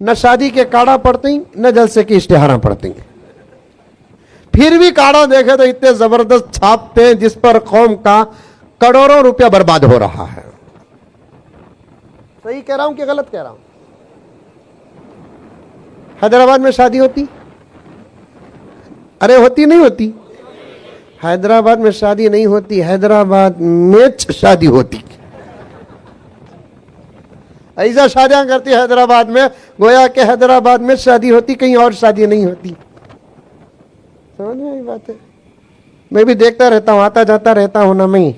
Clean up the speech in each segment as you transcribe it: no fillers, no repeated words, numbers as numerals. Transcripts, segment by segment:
न शादी के काड़ा पड़ते ही न जलसे की इश्तिहारा पड़ती, फिर भी काड़ा देखे तो इतने जबरदस्त छापते हैं जिस पर कौम का करोड़ों रुपया बर्बाद हो रहा है। सही कह रहा हूं कि गलत कह रहा हूं? हैदराबाद में शादी होती? अरे होती नहीं होती? हैदराबाद में शादी नहीं होती, हैदराबाद में शादी होती। ऐसा शादियां करती हैदराबाद में, गोया के हैदराबाद में शादी होती, कहीं और शादी नहीं होती। समझ में आई बात है? मैं भी देखता रहता हूं, आता जाता रहता हूं ना मैं।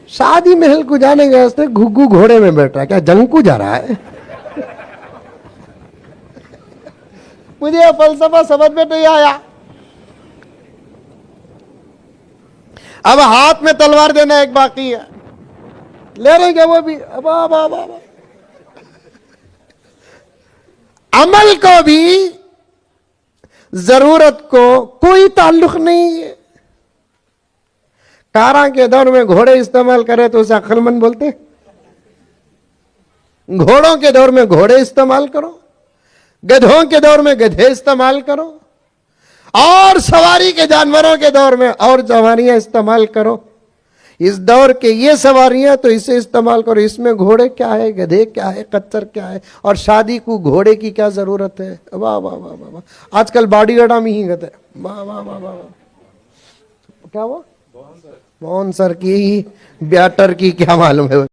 शादी महल को जाने गए उसने, घुग्गू घोड़े में बैठ रहा है, क्या जंकू जा रहा है? मुझे यह फलसफा समझ में नहीं आया। अब हाथ में तलवार देना एक बाकी है, ले रहे क्या वो भी? अब अमल को भी जरूरत को कोई ताल्लुक नहीं है। कारा के दौर में घोड़े इस्तेमाल करे तो उसे अक्लमंद बोलते? घोड़ों के दौर में घोड़े इस्तेमाल करो, गधों के दौर में गधे इस्तेमाल करो, और सवारी के जानवरों के दौर में और सवारियां इस्तेमाल करो। इस दौर के ये सवारियां तो इसे इस्तेमाल करो, इसमें घोड़े क्या है, गधे क्या है, कच्चर क्या है, और शादी को घोड़े की क्या जरूरत है? वाह वाह वाह वाह वाह। आजकल बॉडी गार्ड में ही गए, वाह वाह वाह वाह। क्या हुआ? मोहन सर की, ब्याटर की, क्या मालूम है।